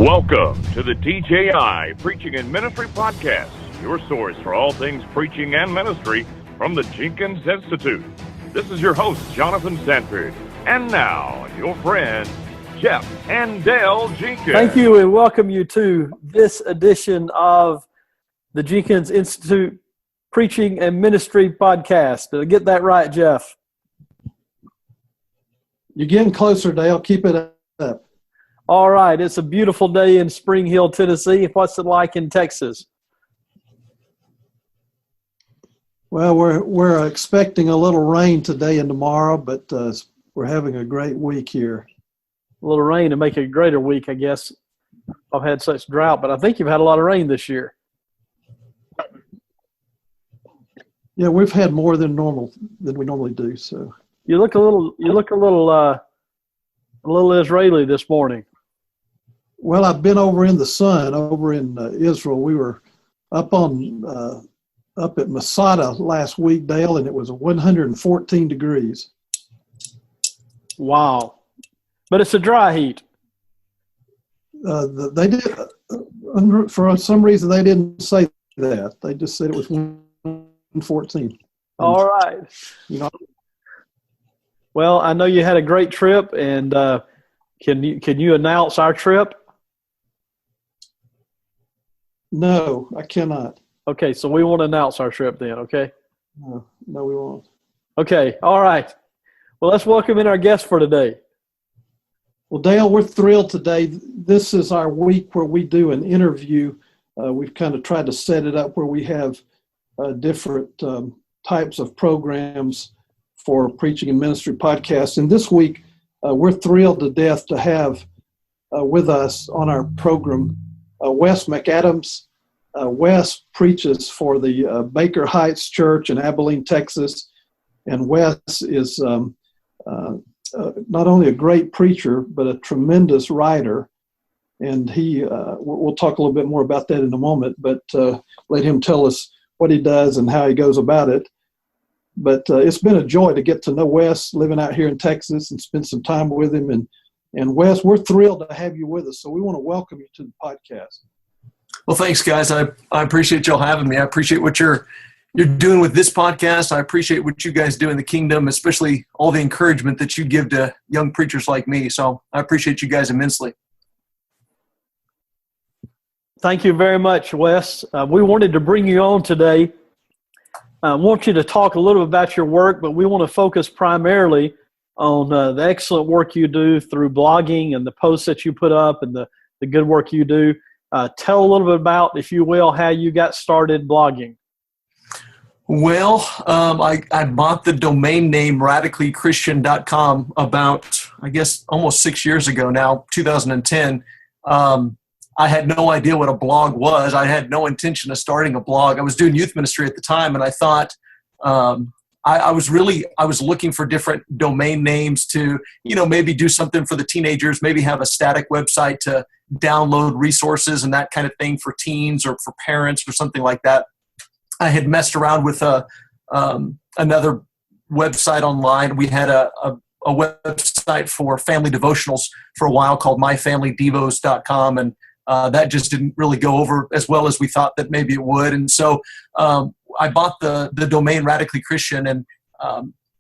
Welcome to the TJI Preaching and Ministry Podcast, your source for all things preaching and ministry from the Jenkins Institute. This is your host, Jonathan Sanford. And now, your friends, Jeff and Dale Jenkins. Thank you, and welcome you to this edition of the Jenkins Institute Preaching and Ministry Podcast. Did I get that right, Jeff? You're getting closer, Dale. Keep it up. All right. It's a beautiful day in Spring Hill, Tennessee. What's it like in Texas? Well, we're expecting a little rain today and tomorrow, but we're having a great week here. A little rain to make it a greater week, I guess. I've had such drought, but I think you've had a lot of rain this year. Yeah, we've had more than we normally do. So you look a little Israeli this morning. Well, I've been over in the sun, over in Israel. We were up at Masada last week, Dale, and it was 114 degrees. Wow. But it's a dry heat. They did, for some reason, they didn't say that. They just said it was 114. All right. You know. Well, I know you had a great trip, and can you announce our trip? No, I cannot. Okay, so we won't announce our trip then, okay? No, we won't. Okay, all right. Well, let's welcome in our guest for today. Well, Dale, we're thrilled today. This is our week where we do an interview. We've kind of tried to set it up where we have different types of programs for preaching and ministry podcasts. And this week, we're thrilled to death to have with us on our program Wes McAdams. Wes preaches for the Baker Heights Church in Abilene, Texas. And Wes is not only a great preacher, but a tremendous writer. And we'll talk a little bit more about that in a moment, but let him tell us what he does and how he goes about it. But it's been a joy to get to know Wes living out here in Texas and spend some time with him. And Wes, we're thrilled to have you with us. So we want to welcome you to the podcast. Well, thanks, guys. I appreciate y'all having me. I appreciate what you're doing with this podcast. I appreciate what you guys do in the kingdom, especially all the encouragement that you give to young preachers like me. So I appreciate you guys immensely. Thank you very much, Wes. We wanted to bring you on today. I want you to talk a little bit about your work, but we want to focus primarily on the excellent work you do through blogging and the posts that you put up and the good work you do. Tell a little bit about, if you will, how you got started blogging. Well, I bought the domain name radicallychristian.com about, I guess, almost 6 years ago now, 2010. I had no idea what a blog was. I had no intention of starting a blog. I was doing youth ministry at the time, and I thought I was looking for different domain names to, maybe do something for the teenagers, maybe have a static website to download resources and that kind of thing for teens or for parents or something like that. I had messed around with another website online. We had a website for family devotionals for a while called myfamilydevos.com, and that just didn't really go over as well as we thought that maybe it would. And so I bought the domain Radically Christian, and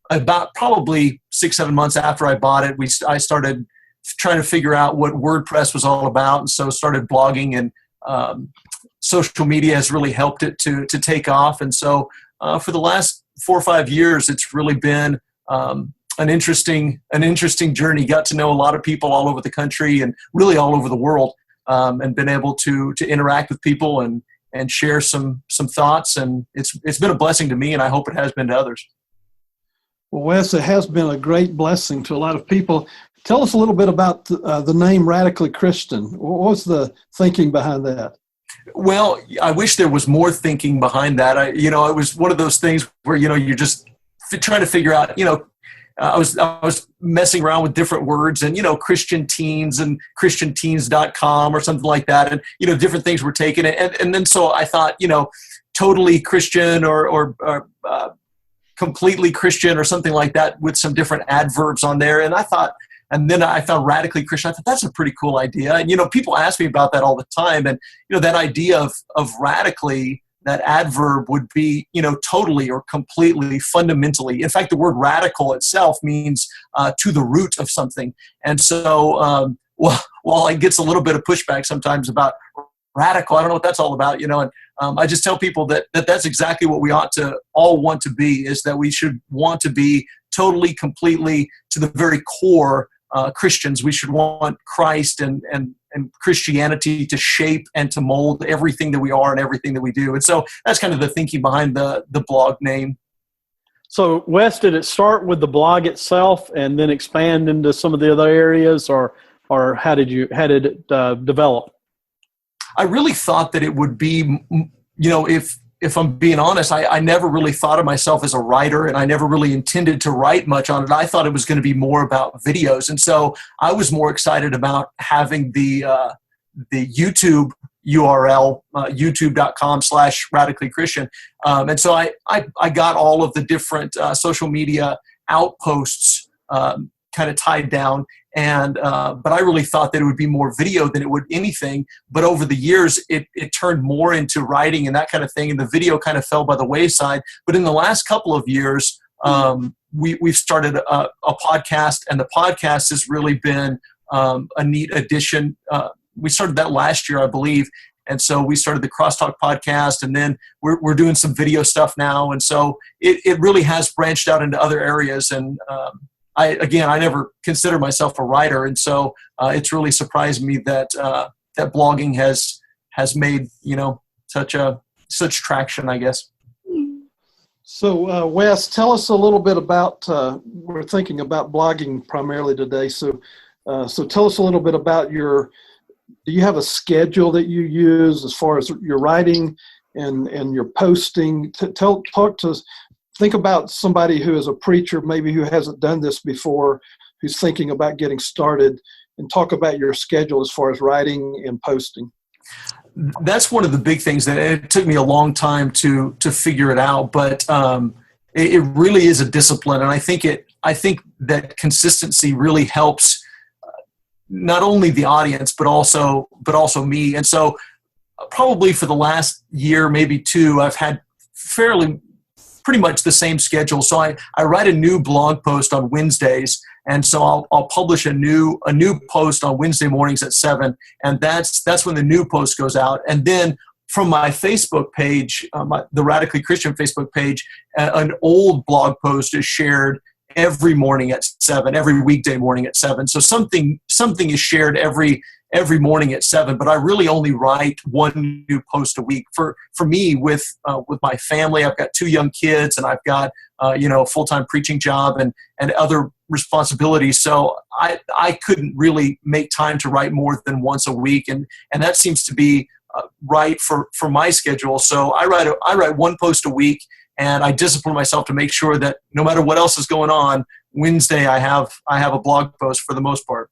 about probably 6-7 months after I bought it, I started trying to figure out what WordPress was all about, and so started blogging, and social media has really helped it to take off. And so for the last 4 or 5 years, it's really been an interesting journey. Got to know a lot of people all over the country and really all over the world, and been able to interact with people and share some thoughts. And it's been a blessing to me, and I hope it has been to others. Well, Wes, it has been a great blessing to a lot of people. Tell us a little bit about the name Radically Christian. What was the thinking behind that? Well, I wish there was more thinking behind that. It was one of those things where, you're just trying to figure out, I was messing around with different words and, Christian teens and christianteens.com or something like that. And, different things were taken. And then so I thought, totally Christian or completely Christian or something like that with some different adverbs on there. And I thought, And then I found Radically Christian. I thought that's a pretty cool idea. And, people ask me about that all the time. And, that idea of radically, that adverb would be, totally or completely, fundamentally. In fact, the word radical itself means to the root of something. And so while it gets a little bit of pushback sometimes about radical, I don't know what that's all about, and I just tell people that that's exactly what we ought to all want to be, is that we should want to be totally, completely, to the very core Christians. We should want Christ and Christianity to shape and to mold everything that we are and everything that we do. And so that's kind of the thinking behind the blog name. So, Wes, did it start with the blog itself and then expand into some of the other areas, or how did it develop? I really thought that it would be, if I'm being honest, I never really thought of myself as a writer, and I never really intended to write much on it. I thought it was going to be more about videos. And so I was more excited about having the YouTube URL, youtube.com/radicallychristian. And so I got all of the different social media outposts kind of tied down. And but I really thought that it would be more video than it would anything. But over the years, it turned more into writing and that kind of thing. And the video kind of fell by the wayside. But in the last couple of years, we've started a podcast, and the podcast has really been a neat addition. We started that last year, I believe. And so we started the Crosstalk podcast, and then we're doing some video stuff now. And so it really has branched out into other areas. And I never consider myself a writer, and so it's really surprised me that that blogging has made such traction, I guess. So, Wes, tell us a little bit about. We're thinking about blogging primarily today. So tell us a little bit about do you have a schedule that you use as far as your writing and your posting? Think about somebody who is a preacher, maybe who hasn't done this before, who's thinking about getting started, and talk about your schedule as far as writing and posting. That's one of the big things that it took me a long time to figure it out, but it really is a discipline. And I think that consistency really helps not only the audience, but also me. And so probably for the last year, maybe two, I've had pretty much the same schedule. So I write a new blog post on Wednesdays, and so I'll publish a new post on Wednesday mornings at 7, and that's when the new post goes out. And then from my Facebook page, the Radically Christian Facebook page, an old blog post is shared every morning at 7, every weekday morning at 7. So something is shared every morning at 7, but I really only write one new post a week. For me, with my family, I've got 2 young kids, and I've got a full-time preaching job and other responsibilities. So I couldn't really make time to write more than once a week, and that seems to be right for my schedule. So I write one post a week, and I discipline myself to make sure that no matter what else is going on, Wednesday I have a blog post for the most part.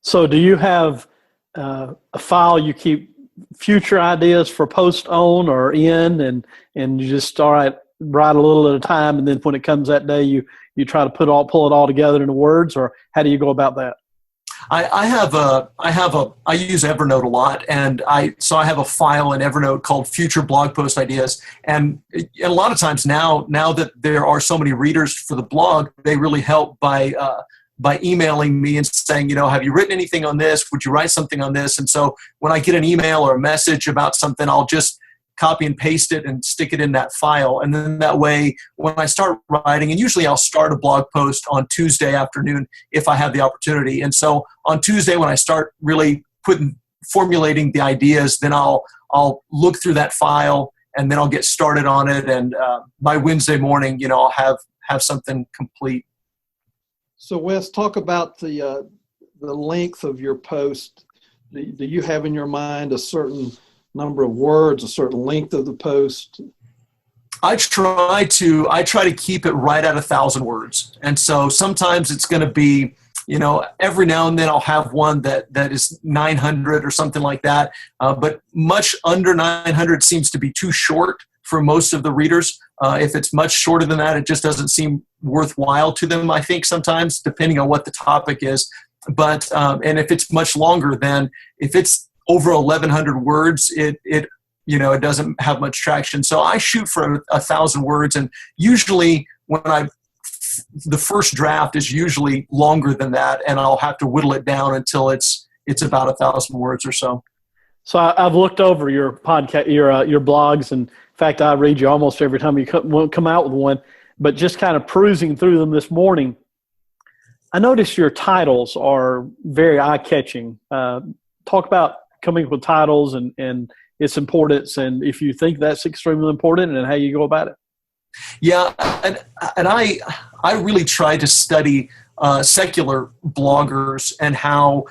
So do you have a file you keep future ideas for post on or in, and you just write a little at a time, and then when it comes that day, you try to pull it all together into words, or how do you go about that? I use Evernote a lot, and so I have a file in Evernote called Future Blog Post Ideas, and a lot of times now that there are so many readers for the blog, they really help by emailing me and saying, have you written anything on this? Would you write something on this? And so when I get an email or a message about something, I'll just copy and paste it and stick it in that file. And then that way, when I start writing, and usually I'll start a blog post on Tuesday afternoon if I have the opportunity. And so on Tuesday, when I start really formulating the ideas, then I'll look through that file, and then I'll get started on it. And by Wednesday morning, I'll have something complete. So, Wes, talk about the length of your post. Do you have in your mind a certain number of words, a certain length of the post? I try to keep it right at 1,000 words. And so sometimes it's going to be, every now and then I'll have one that is 900 or something like that. But much under 900 seems to be too short for most of the readers. If it's much shorter than that, it just doesn't seem worthwhile to them, I think, sometimes, depending on what the topic is. But and if it's much longer, then if it's over 1,100 words, it doesn't have much traction. So I shoot for 1,000 words, and usually the first draft is usually longer than that, and I'll have to whittle it down until it's about 1,000 words or so. So I've looked over your podcast, your blogs, and in fact, I read you almost every time you come out with one. But just kind of perusing through them this morning, I noticed your titles are very eye-catching. Talk about coming up with titles and its importance, and if you think that's extremely important, and how you go about it. Yeah, and I really try to study secular bloggers and how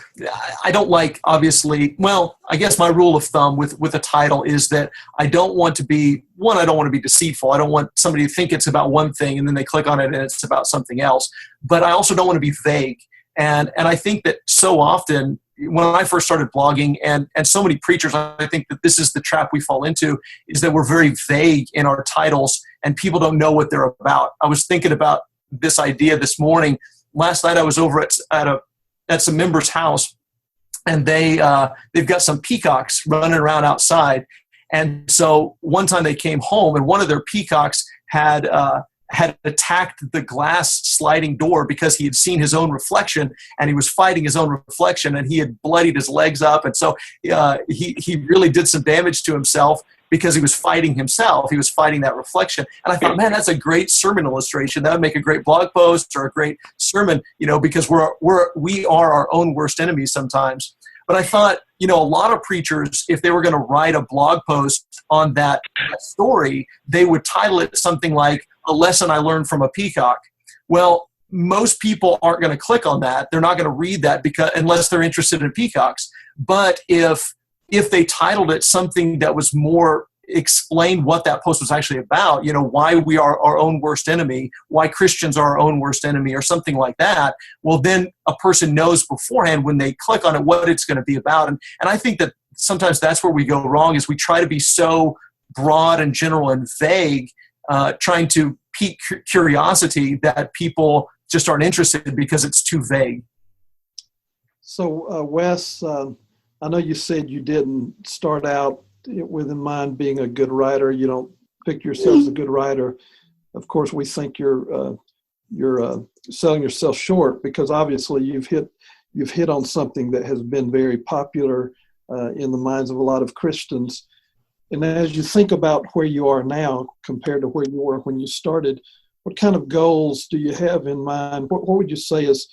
I don't like, obviously, well, I guess my rule of thumb with a title is that I don't want to be deceitful. I don't want somebody to think it's about one thing and then they click on it and it's about something else. But I also don't want to be vague. And I think that so often when I first started blogging, and so many preachers, I think that this is the trap we fall into, is that we're very vague in our titles and people don't know what they're about. I was thinking about this idea this morning. Last night I was over at some member's house, and they've got some peacocks running around outside. And so one time they came home, and one of their peacocks had attacked the glass sliding door because he had seen his own reflection, and he was fighting his own reflection, and he had bloodied his legs up. And so he really did some damage to himself because he was fighting himself. He was fighting that reflection. And I thought, man, that's a great sermon illustration. That would make a great blog post or a great sermon, because we are our own worst enemies sometimes. But I thought, a lot of preachers, if they were going to write a blog post on that story, they would title it something like "A Lesson I Learned from a Peacock." Well, most people aren't going to click on that. They're not going to read that unless they're interested in peacocks. But if they titled it something that was more explained what that post was actually about, why we are our own worst enemy, why Christians are our own worst enemy, or something like that, well, then a person knows beforehand when they click on it what it's going to be about. And I think that sometimes that's where we go wrong, is we try to be so broad and general and vague, trying to pique curiosity, that people just aren't interested because it's too vague. So, Wes, I know you said you didn't start out with in mind being a good writer. You don't pick yourself as a good writer. Of course, we think you're selling yourself short, because obviously you've hit on something that has been very popular in the minds of a lot of Christians. And as you think about where you are now compared to where you were when you started, what kind of goals do you have in mind? What would you say is,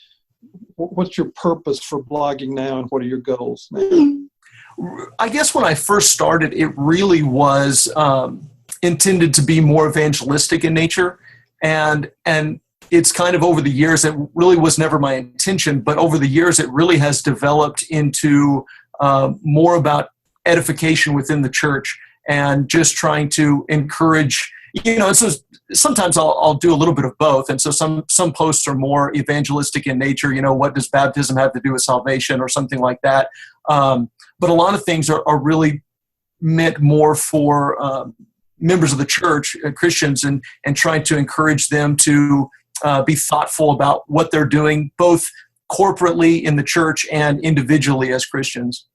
what's your purpose for blogging now, and what are your goals now? I guess when I first started, it really was intended to be more evangelistic in nature. And it's kind of over the years, it really was never my intention, but over the years, it really has developed into more about edification within the church and just trying to encourage, so sometimes I'll do a little bit of both. And so some posts are more evangelistic in nature. What does baptism have to do with salvation, or something like that? But a lot of things are really meant more for members of the church, Christians, and trying to encourage them to be thoughtful about what they're doing, both corporately in the church and individually as Christians.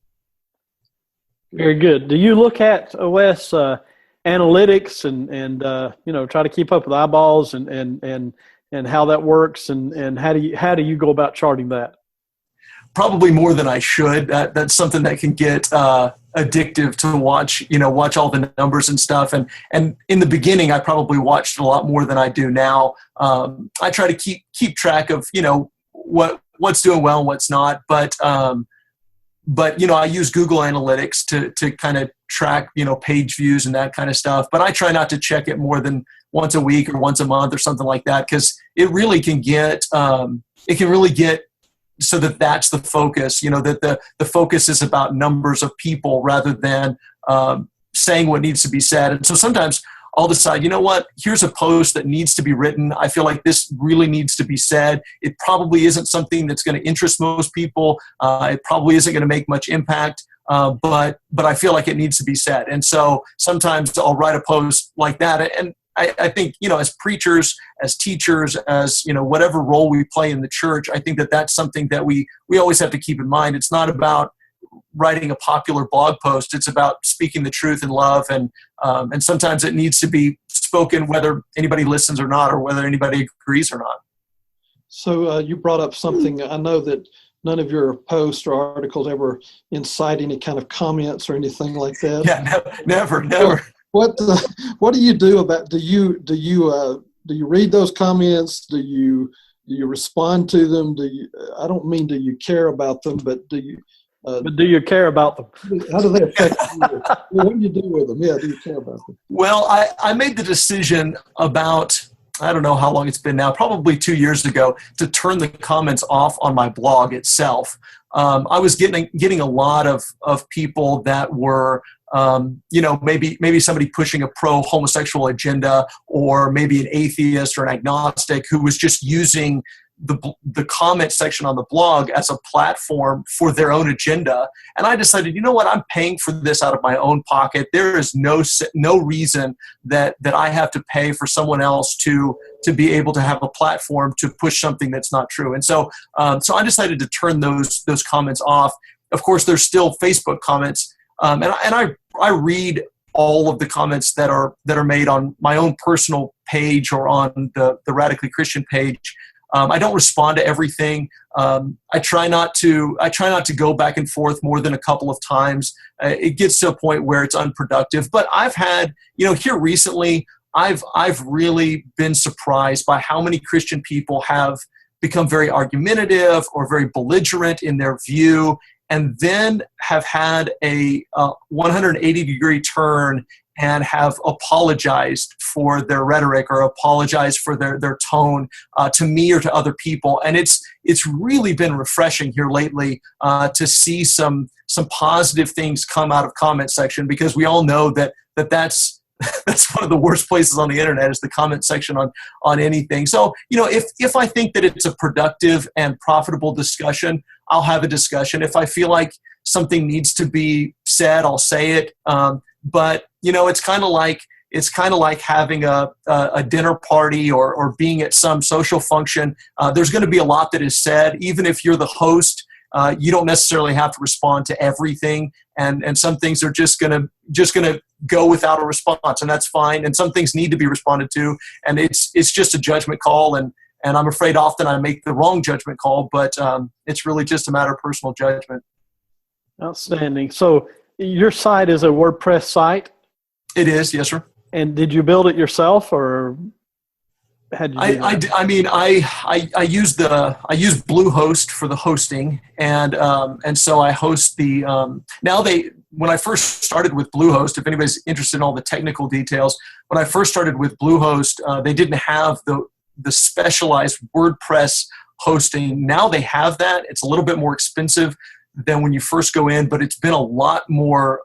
Very good. Do you look at, Wes, analytics and try to keep up with eyeballs and how that works, and how do you go about charting that? Probably more than I should. That's something that can get addictive to watch all the numbers and stuff. And in the beginning, I probably watched a lot more than I do now. I try to keep track of what's doing well and what's not. But I use Google Analytics to kind of track page views and that kind of stuff. But I try not to check it more than once a week or once a month or something like that, because it really can get so that's the focus, that the focus is about numbers of people rather than saying what needs to be said. And so sometimes I'll decide, here's a post that needs to be written. I feel like this really needs to be said. It probably isn't something that's going to interest most people. It probably isn't going to make much impact but I feel like it needs to be said. And so sometimes I'll write a post like that. And I think, as preachers, as teachers, as, whatever role we play in the church, I think that that's something that we always have to keep in mind. It's not about writing a popular blog post. It's about speaking the truth in love. And sometimes it needs to be spoken whether anybody listens or not, or whether anybody agrees or not. So you brought up something. I know that none of your posts or articles ever incite any kind of comments or anything like that. Yeah, never. What do you do about? Do you read those comments? Do you respond to them? I don't mean do you care about them, but do you? But do you care about them? How do they affect you? What do you do with them? Yeah, do you care about them? Well, I made the decision about, I don't know how long it's been now, probably 2 years ago, to turn the comments off on my blog itself. I was getting a lot of people that were, maybe somebody pushing a pro-homosexual agenda, or maybe an atheist or an agnostic who was just using the comment section on the blog as a platform for their own agenda. And I decided, I'm paying for this out of my own pocket. There is no reason that I have to pay for someone else to be able to have a platform to push something that's not true. And so I decided to turn those comments off. Of course, there's still Facebook comments, and I read all of the comments that are made on my own personal page or on the Radically Christian page. I don't respond to everything. I try not to go back and forth more than a couple of times. It gets to a point where it's unproductive. But I've had, here recently, I've really been surprised by how many Christian people have become very argumentative or very belligerent in their view, and then have had a 180-degree turn and have apologized for their rhetoric or apologized for their tone to me or to other people. And it's really been refreshing here lately to see some positive things come out of comment section, because we all know that's one of the worst places on the internet, is the comment section on anything. So, if I think that it's a productive and profitable discussion, I'll have a discussion. If I feel like something needs to be said, I'll say it. But it's kind of like having a dinner party or being at some social function. There's going to be a lot that is said. Even if you're the host, you don't necessarily have to respond to everything, and some things are just gonna go without a response, and that's fine. And some things need to be responded to, and it's just a judgment call. And I'm afraid often I make the wrong judgment call, but it's really just a matter of personal judgment. Outstanding. So your site is a WordPress site? It is, yes, sir. And did you build it yourself, or had you? I use Bluehost for the hosting, and so I host the. When I first started with Bluehost, if anybody's interested in all the technical details, when I first started with Bluehost, they didn't have the specialized WordPress hosting. Now they have that. It's a little bit more expensive than when you first go in, but it's been a lot more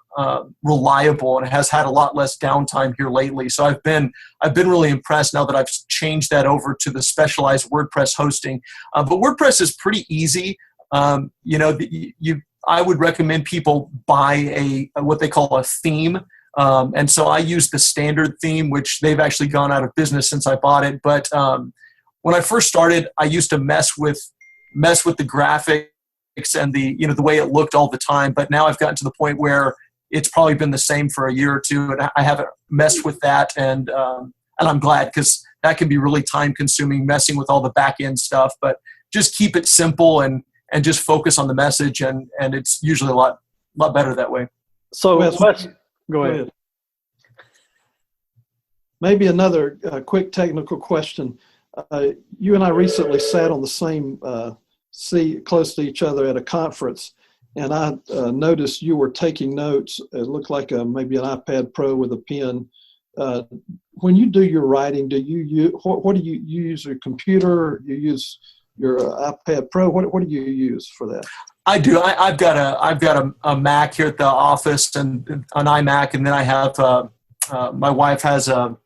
reliable, and it has had a lot less downtime here lately. So I've been really impressed now that I've changed that over to the specialized WordPress hosting. But WordPress is pretty easy. I would recommend people buy what they call a theme. And so I use the standard theme, which they've actually gone out of business since I bought it. But when I first started, I used to mess with the graphics and the way it looked all the time. But now I've gotten to the point where it's probably been the same for a year or two, and I haven't messed with that. And I'm glad, because that can be really time consuming, messing with all the back end stuff. But just keep it simple and just focus on the message, and it's usually a lot better that way. So Wes, go ahead. Maybe another quick technical question. You and I recently sat on the same seat close to each other at a conference, and I noticed you were taking notes. It looked like maybe an iPad Pro with a pen. When you do your writing, what do you use? Your computer? You use your iPad Pro? What do you use for that? I do. I've got a Mac here at the office, and an iMac, and then I have my wife has a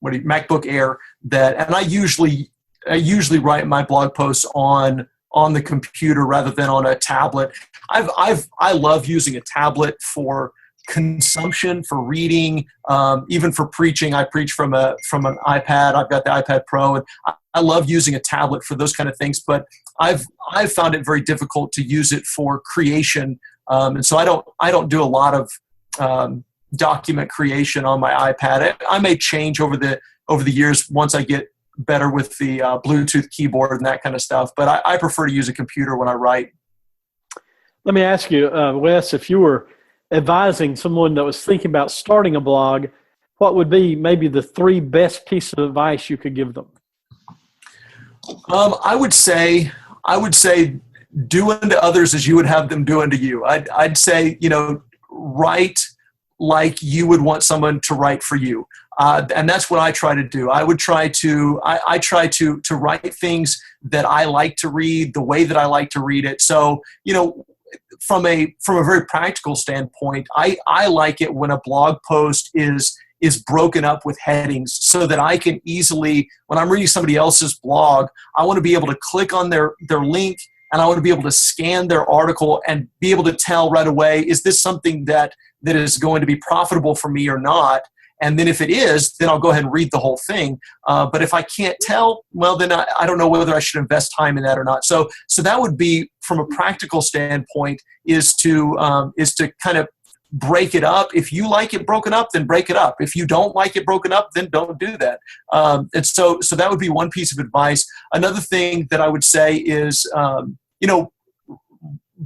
MacBook Air and I usually write my blog posts on on the computer rather than on a tablet. I love using a tablet for consumption, for reading, even for preaching. I preach from an iPad. I've got the iPad Pro, and I love using a tablet for those kind of things. But I've found it very difficult to use it for creation, and so I don't do a lot of document creation on my iPad. I may change over the years once I get better with the Bluetooth keyboard and that kind of stuff. But I prefer to use a computer when I write. Let me ask you, Wes, if you were advising someone that was thinking about starting a blog, what would be maybe the 3 best pieces of advice you could give them? I would say do unto others as you would have them do unto you. I'd say, write like you would want someone to write for you. And that's what I try to do. I try to write things that I like to read, the way that I like to read it. So, from a very practical standpoint, I like it when a blog post is broken up with headings so that I can easily, when I'm reading somebody else's blog, I want to be able to click on their link, and I want to be able to scan their article and be able to tell right away, is this something that is going to be profitable for me or not? And then if it is, then I'll go ahead and read the whole thing. But if I can't tell, well, then I don't know whether I should invest time in that or not. So that would be, from a practical standpoint, is to kind of break it up. If you like it broken up, then break it up. If you don't like it broken up, then don't do that. And so that would be one piece of advice. Another thing that I would say is,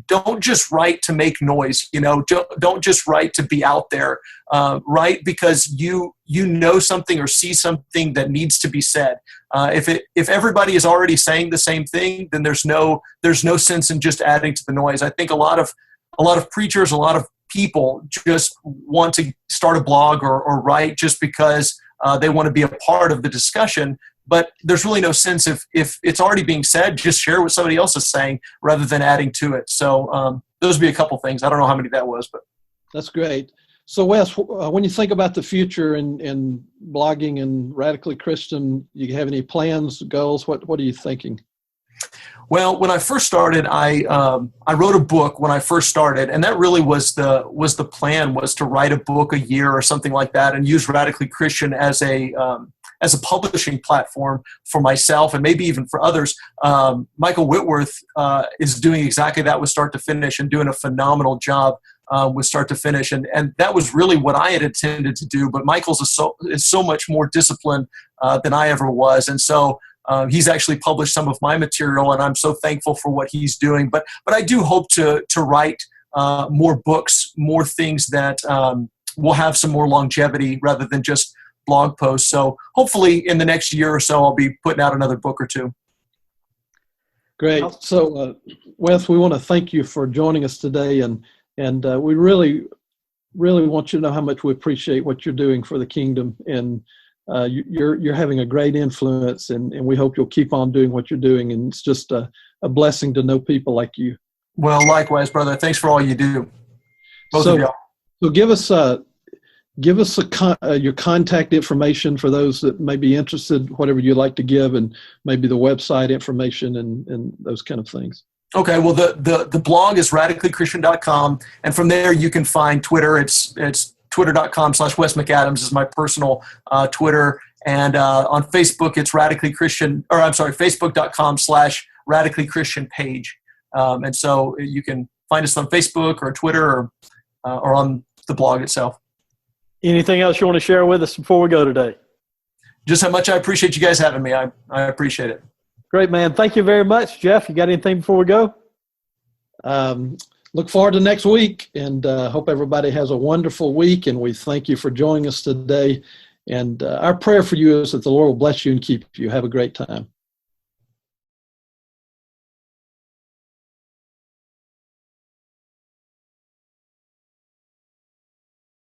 don't just write to make noise. Don't just write to be out there. Write because you know something or see something that needs to be said. If everybody is already saying the same thing, then there's no sense in just adding to the noise. I think a lot of preachers, a lot of people just want to start a blog or write just because they want to be a part of the discussion. But there's really no sense if it's already being said, just share what somebody else is saying rather than adding to it. So those would be a couple things. I don't know how many that was, but that's great. So Wes, when you think about the future in blogging and Radically Christian, you have any plans, goals? What are you thinking? Well, when I first started, I wrote a book when I first started, and that really was the plan, was to write a book a year or something like that, and use Radically Christian as a publishing platform for myself and maybe even for others. Michael Whitworth is doing exactly that with start to finish and doing a phenomenal job with start to finish, and that was really what I had intended to do. But Michael's is so much more disciplined than I ever was, and so. He's actually published some of my material, and I'm so thankful for what he's doing. But I do hope to write more books, more things that will have some more longevity rather than just blog posts. So hopefully in the next year or so, I'll be putting out another book or 2. Great. So Wes, we want to thank you for joining us today, and we really want you to know how much we appreciate what you're doing for the kingdom, and you're having a great influence, and we hope you'll keep on doing what you're doing. And it's just a blessing to know people like you. Well, likewise, brother. Thanks for all you do. Both of y'all. So give us your contact information for those that may be interested, whatever you'd like to give, and maybe the website information and those kind of things. Okay. Well, the blog is radicallychristian.com, and from there you can find Twitter. It's twitter.com/Wes McAdams is my personal Twitter. And on Facebook, it's Facebook.com/Radically Christian page. And so you can find us on Facebook or Twitter or on the blog itself. Anything else you want to share with us before we go today? Just how much I appreciate you guys having me. I appreciate it. Great, man. Thank you very much. Jeff, you got anything before we go? Look forward to next week, and hope everybody has a wonderful week, and we thank you for joining us today. And our prayer for you is that the Lord will bless you and keep you. Have a great time.